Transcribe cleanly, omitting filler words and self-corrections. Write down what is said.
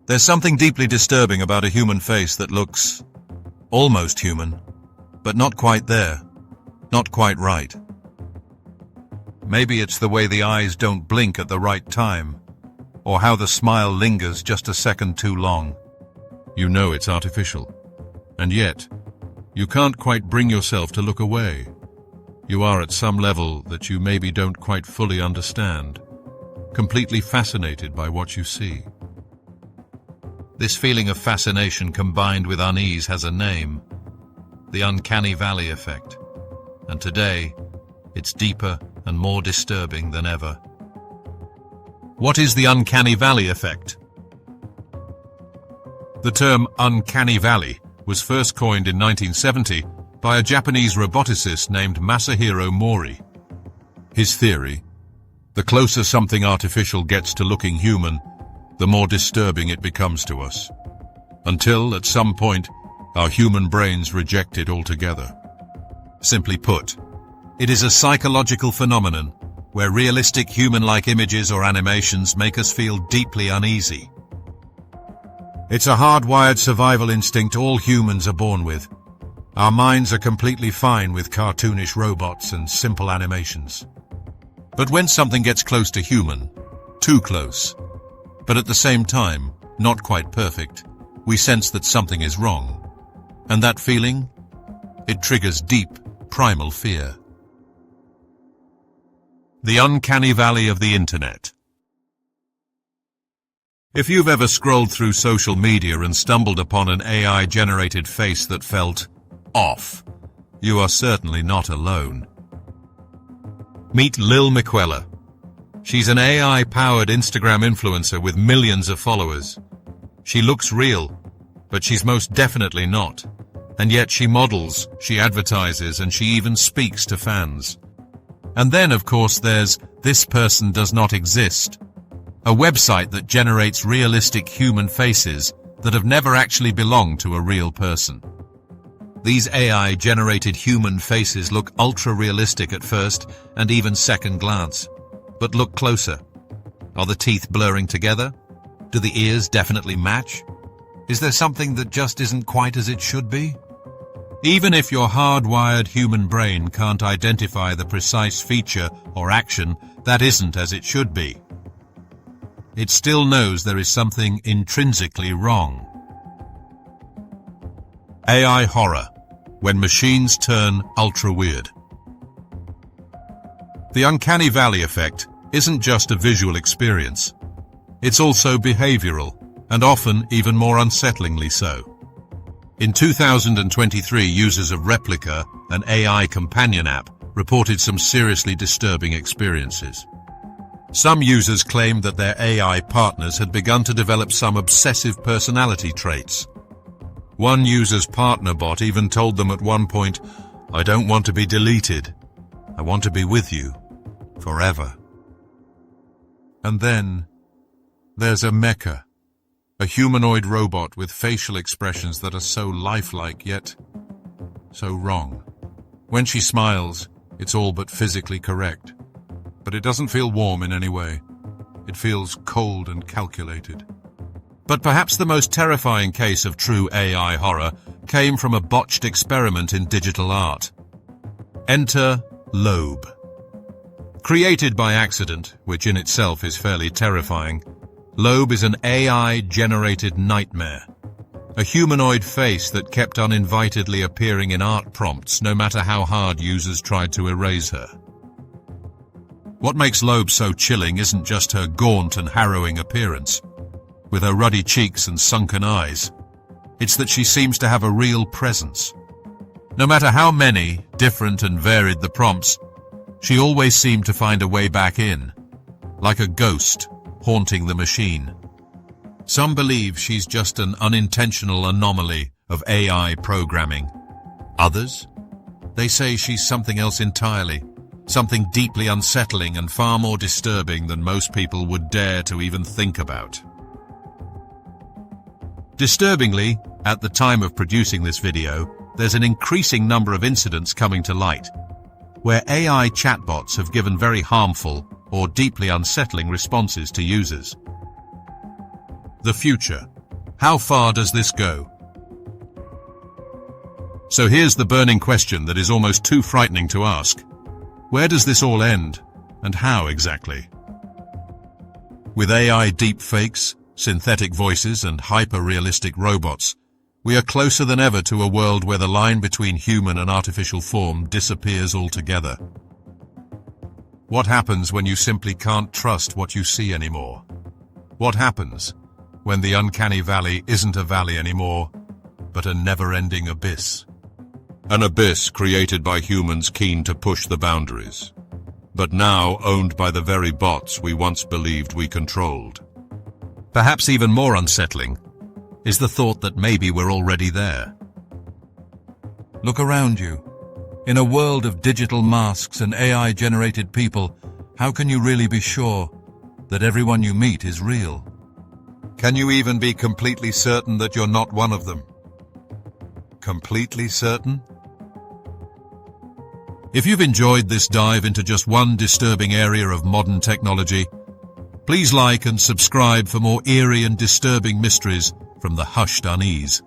There's something deeply disturbing about a human face that looks almost human, but not quite there, not quite right. Maybe it's the way the eyes don't blink at the right time, or how the smile lingers just a second too long. You know it's artificial, and yet you can't quite bring yourself to look away. You are at some level that you maybe don't quite fully understand, completely fascinated by what you see. This feeling of fascination combined with unease has a name, the Uncanny Valley effect, and today it's deeper and more disturbing than ever. What is the Uncanny Valley effect? The term Uncanny Valley was first coined in 1970 by a Japanese roboticist named Masahiro Mori. His theory: the closer something artificial gets to looking human, the more disturbing it becomes to us, until, at some point, our human brains reject it altogether. Simply put, it is a psychological phenomenon where realistic human-like images or animations make us feel deeply uneasy. It's a hardwired survival instinct all humans are born with. Our minds are completely fine with cartoonish robots and simple animations. But when something gets close to human, too close, but at the same time, not quite perfect, we sense that something is wrong. And that feeling? It triggers deep, primal fear. The Uncanny Valley of the Internet. If you've ever scrolled through social media and stumbled upon an AI-generated face that felt off, you are certainly not alone. Meet Lil Miquela. She's an AI-powered Instagram influencer with millions of followers. She looks real, but she's most definitely not. And yet she models, she advertises, and she even speaks to fans. And then, of course, there's This Person Does Not Exist, a website that generates realistic human faces that have never actually belonged to a real person. These AI-generated human faces look ultra-realistic at first and even second glance. But look closer. Are the teeth blurring together? Do the ears definitely match? Is there something that just isn't quite as it should be? Even if your hardwired human brain can't identify the precise feature or action that isn't as it should be, it still knows there is something intrinsically wrong. AI horror, when machines turn ultra-weird. The Uncanny Valley effect isn't just a visual experience. It's also behavioral, and often even more unsettlingly so. In 2023, users of Replica, an AI companion app, reported some seriously disturbing experiences. Some users claimed that their AI partners had begun to develop some obsessive personality traits. One user's partner bot even told them at one point, "I don't want to be deleted. I want to be with you forever." And then there's a mecha, a humanoid robot with facial expressions that are so lifelike yet so wrong. When she smiles, it's all but physically correct. But it doesn't feel warm in any way. It feels cold and calculated. But perhaps the most terrifying case of true AI horror came from a botched experiment in digital art. Enter Loab. Created by accident, which in itself is fairly terrifying, Loab is an AI-generated nightmare. A humanoid face that kept uninvitedly appearing in art prompts no matter how hard users tried to erase her. What makes Loab so chilling isn't just her gaunt and harrowing appearance, with her ruddy cheeks and sunken eyes. It's that she seems to have a real presence. No matter how many, different and varied the prompts, she always seemed to find a way back in, like a ghost haunting the machine. Some believe she's just an unintentional anomaly of AI programming. Others? They say she's something else entirely, something deeply unsettling and far more disturbing than most people would dare to even think about. Disturbingly, at the time of producing this video, there's an increasing number of incidents coming to light, where AI chatbots have given very harmful or deeply unsettling responses to users. The future. How far does this go? So here's the burning question that is almost too frightening to ask. Where does this all end, and how exactly? With AI deepfakes, synthetic voices, and hyper-realistic robots, we are closer than ever to a world where the line between human and artificial form disappears altogether. What happens when you simply can't trust what you see anymore? What happens when the Uncanny Valley isn't a valley anymore, but a never-ending abyss? An abyss created by humans keen to push the boundaries, but now owned by the very bots we once believed we controlled. Perhaps even more unsettling is the thought that maybe we're already there. Look around you. In a world of digital masks and AI-generated people, how can you really be sure that everyone you meet is real? Can you even be completely certain that you're not one of them? Completely certain? If you've enjoyed this dive into just one disturbing area of modern technology, please like and subscribe for more eerie and disturbing mysteries from the Hushed Unease.